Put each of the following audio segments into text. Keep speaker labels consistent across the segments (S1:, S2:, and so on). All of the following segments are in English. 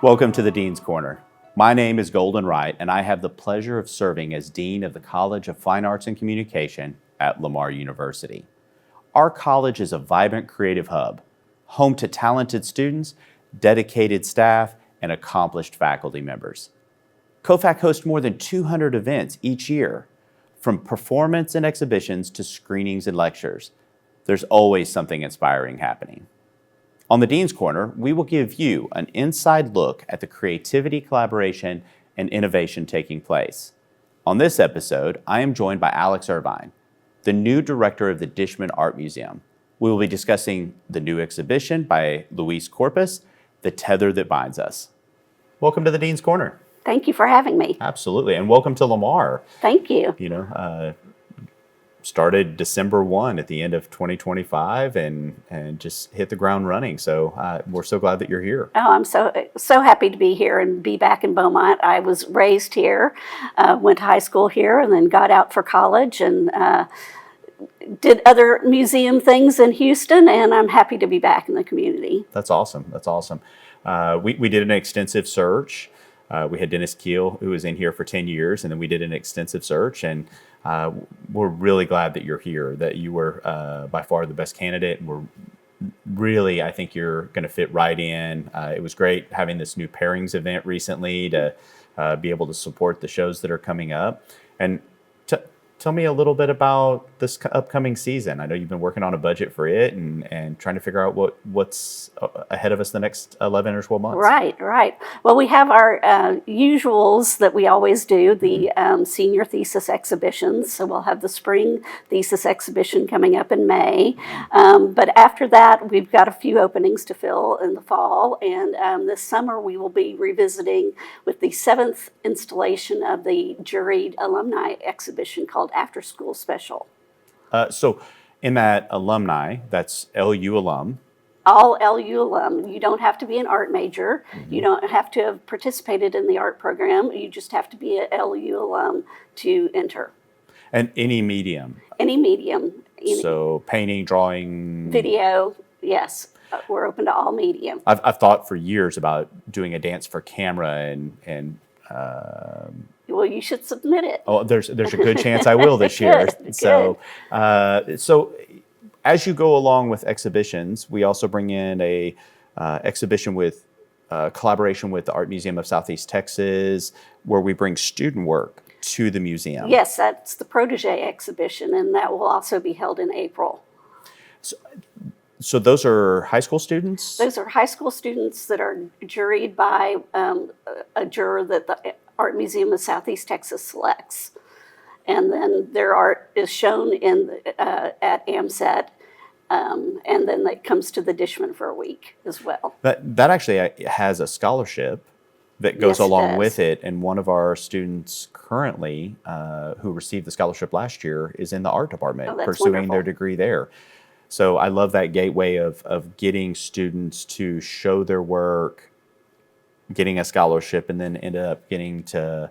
S1: Welcome to the Dean's Corner. My name is Golden Wright, and I have the pleasure of serving as Dean of the College of Fine Arts and Communication at Lamar University. Our college is a vibrant creative hub, home to talented students, dedicated staff, and accomplished faculty members. COFAC hosts more than 200 events each year, from performance and exhibitions to screenings and lectures. There's always something inspiring happening. On the Dean's Corner, we will give you an inside look at the creativity, collaboration, and innovation taking place. On this episode, I am joined by Alex Irvine, the new director of the Dishman Art Museum. We will be discussing the new exhibition by Luis Corpus, The Tether That Binds Us. Welcome to the Dean's Corner.
S2: Thank you for having me.
S1: Absolutely, and welcome to Lamar.
S2: Thank you.
S1: Started December 1 at the end of 2025 and just hit the ground running. So we're so glad that you're here.
S2: Oh, I'm so happy to be here and be back in Beaumont. I was raised here, went to high school here, and then got out for college and did other museum things in Houston, and I'm happy to be back in the community.
S1: That's awesome. That's awesome. We did an extensive search. We had Dennis Keel, who was in here for 10 years, and then we did an extensive search, and we're really glad that you're here, that you were by far the best candidate. And we're really, I think you're going to fit right in. It was great having this new pairings event recently to be able to support the shows that are coming up. And tell me a little bit about this upcoming season. I know you've been working on a budget for it and trying to figure out what's ahead of us the next 11 or 12 months.
S2: Right. Well, we have our usuals that we always do, the senior thesis exhibitions. So we'll have the spring thesis exhibition coming up in May. But after that, we've got a few openings to fill in the fall. And this summer, we will be revisiting with the 7th installation of the juried alumni exhibition called After School Special.
S1: So in that alumni, that's LU alum.
S2: All LU alum. You don't have to be an art major. Mm-hmm. You don't have to have participated in the art program. You just have to be a LU alum to enter.
S1: And any medium?
S2: Any medium.
S1: So painting, drawing?
S2: Video, yes. We're open to all medium.
S1: I've thought for years about doing a dance for camera and
S2: well, you should submit it.
S1: Oh, there's a good chance I will this year.
S2: Good.
S1: So as you go along with exhibitions, we also bring in a exhibition with collaboration with the Art Museum of Southeast Texas, where we bring student work to the museum.
S2: Yes, that's the Protege exhibition, and that will also be held in April.
S1: So those are high school students?
S2: Those are high school students that are juried by a juror that the Art Museum of Southeast Texas selects. And then their art is shown at AMSET, and then it comes to the Dishman for a week as well.
S1: That actually has a scholarship that goes along with it, and one of our students currently who received the scholarship last year is in the art department pursuing
S2: wonderful.
S1: Their degree there. So I love that gateway of getting students to show their work, getting a scholarship, and then end up getting to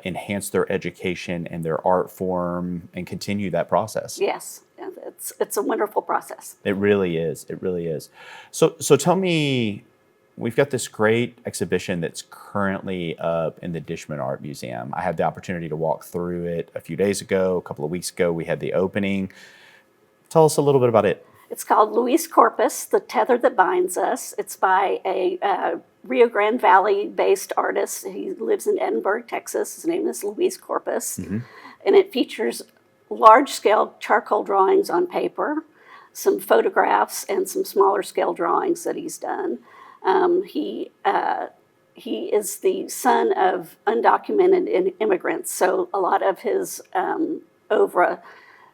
S1: enhance their education and their art form and continue that process.
S2: Yes, it's a wonderful process.
S1: It really is. It really is. So tell me, we've got this great exhibition that's currently up in the Dishman Art Museum. I had the opportunity to walk through it a few days ago. A couple of weeks ago, we had the opening. Tell us a little bit about it.
S2: It's called Luis Corpus, The Tether That Binds Us. It's by a Rio Grande Valley-based artist. He lives in Edinburgh, Texas. His name is Luis Corpus. Mm-hmm. And it features large-scale charcoal drawings on paper, some photographs, and some smaller-scale drawings that he's done. He is the son of undocumented immigrants, so a lot of his oeuvre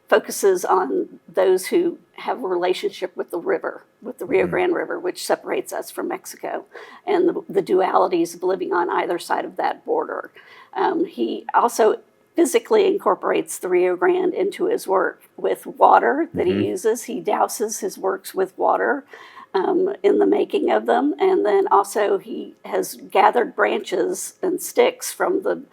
S2: focuses on those who have a relationship with the river, with the Rio Grande River, which separates us from Mexico, and the dualities of living on either side of that border. He also physically incorporates the Rio Grande into his work with water that he uses. He douses his works with water in the making of them, and then also he has gathered branches and sticks from the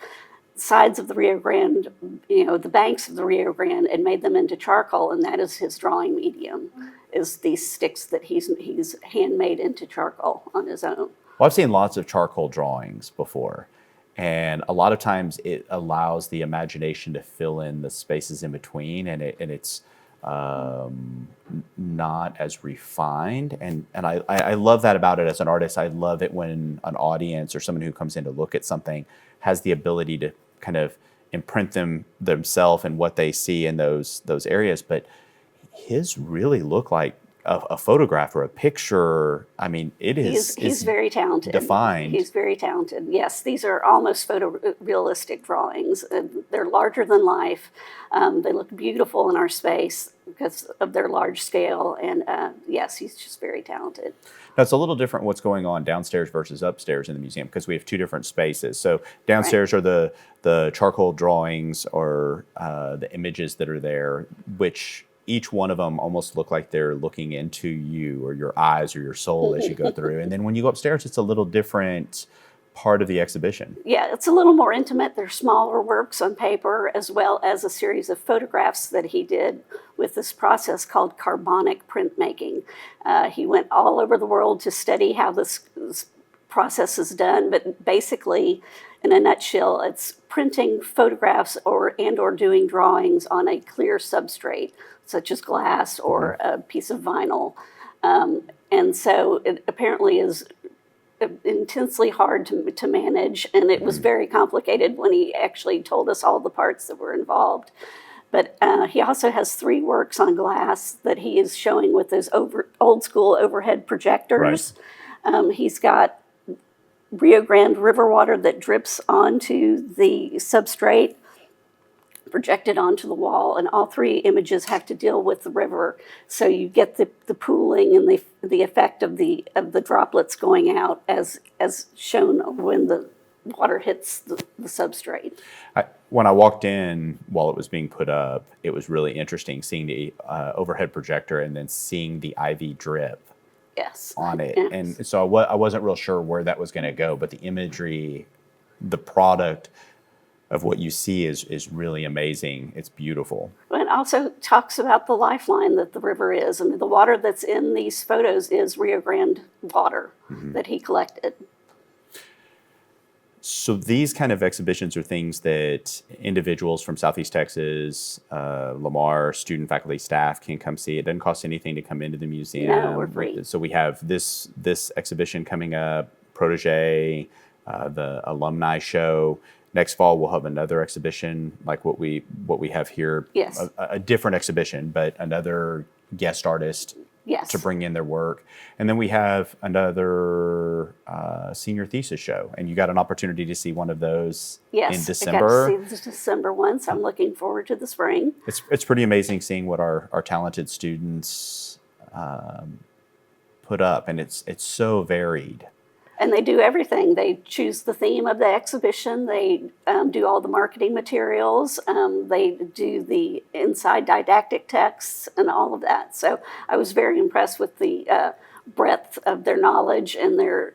S2: sides of the Rio Grande, the banks of the Rio Grande, and made them into charcoal, and that is his drawing medium, is these sticks that he's handmade into charcoal on his own.
S1: Well, I've seen lots of charcoal drawings before, and a lot of times it allows the imagination to fill in the spaces in between, and it's not as refined. And I love that about it as an artist. I love it when an audience or someone who comes in to look at something has the ability to kind of imprint themselves and what they see in those areas. But his really look like a photograph or a picture. I mean,
S2: He's very talented.
S1: Defined.
S2: He's very talented. Yes, these are almost photorealistic drawings. They're larger than life. They look beautiful in our space because of their large scale. And yes, he's just very talented.
S1: Now, it's a little different what's going on downstairs versus upstairs in the museum because we have two different spaces. So downstairs are the charcoal drawings or the images that are there, which each one of them almost look like they're looking into you or your eyes or your soul as you go through. And then when you go upstairs, it's a little different part of the exhibition.
S2: Yeah, it's a little more intimate. They're smaller works on paper, as well as a series of photographs that he did with this process called carbonic printmaking. He went all over the world to study how this process is done, but basically, in a nutshell, it's printing photographs or doing drawings on a clear substrate, such as glass or a piece of vinyl. And so it apparently is intensely hard to manage, and it was very complicated when he actually told us all the parts that were involved. But he also has 3 works on glass that he is showing with those old school overhead projectors. Right. He's got Rio Grande River water that drips onto the substrate, projected onto the wall, and all 3 images have to deal with the river. So you get the pooling and the effect of the droplets going out as shown when the water hits the substrate.
S1: When I walked in while it was being put up, it was really interesting seeing the overhead projector and then seeing the IV drip.
S2: Yes.
S1: On it.
S2: Yes.
S1: And so I wasn't real sure where that was going to go, but the imagery, the product of what you see is really amazing. It's beautiful.
S2: And also talks about the lifeline that the river is. I mean, the water that's in these photos is Rio Grande water that he collected.
S1: So these kind of exhibitions are things that individuals from Southeast Texas, Lamar, student, faculty, staff can come see. It doesn't cost anything to come into the museum.
S2: No, we're free.
S1: So we have this exhibition coming up, Protege, the alumni show. Next fall we'll have another exhibition like what we have here.
S2: Yes.
S1: A different exhibition, but another guest artist.
S2: Yes.
S1: To bring in their work. And then we have another senior thesis show. And you got an opportunity to see one of those in December.
S2: I got to see the December one, so I'm looking forward to the spring.
S1: It's pretty amazing seeing what our talented students put up. And it's so varied.
S2: And they do everything. They choose the theme of the exhibition. They do all the marketing materials. They do the inside didactic texts and all of that. So I was very impressed with the breadth of their knowledge and their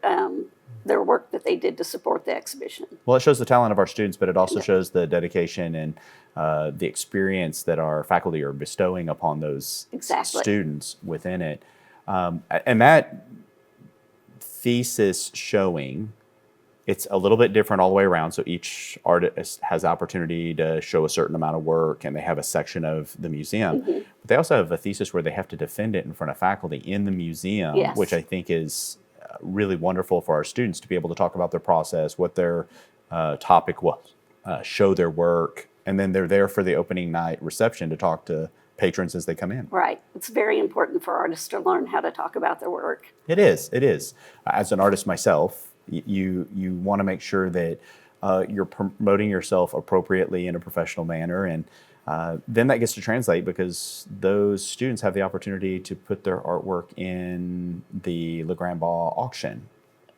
S2: work that they did to support the exhibition.
S1: Well, it shows the talent of our students, but it also shows the dedication and the experience that our faculty are bestowing upon those students within it. And that thesis showing, it's a little bit different all the way around. So each artist has the opportunity to show a certain amount of work, and they have a section of the museum. But they also have a thesis where they have to defend it in front of faculty in the museum, which I think is really wonderful for our students to be able to talk about their process, what their topic was, show their work, and then they're there for the opening night reception to talk to patrons as they come in.
S2: Right. It's very important for artists to learn how to talk about their work.
S1: It is. It is. As an artist myself, you want to make sure that you're promoting yourself appropriately in a professional manner, and then that gets to translate because those students have the opportunity to put their artwork in the Le Grand Ball auction.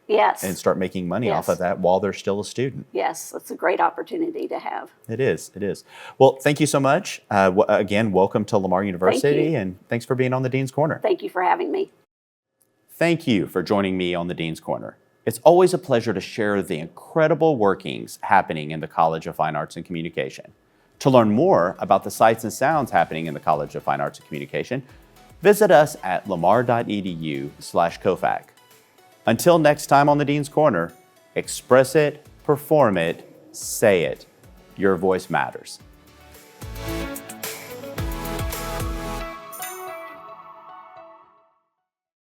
S2: Yes.
S1: And start making money off of that while they're still a student.
S2: Yes, it's a great opportunity to have.
S1: It is. It is. Well, thank you so much. Again, welcome to Lamar University, and thanks for being on the Dean's Corner.
S2: Thank you for having me.
S1: Thank you for joining me on the Dean's Corner. It's always a pleasure to share the incredible workings happening in the College of Fine Arts and Communication. To learn more about the sights and sounds happening in the College of Fine Arts and Communication, visit us at lamar.edu/COFAC. Until next time on the Dean's Corner, express it, perform it, say it. Your voice matters.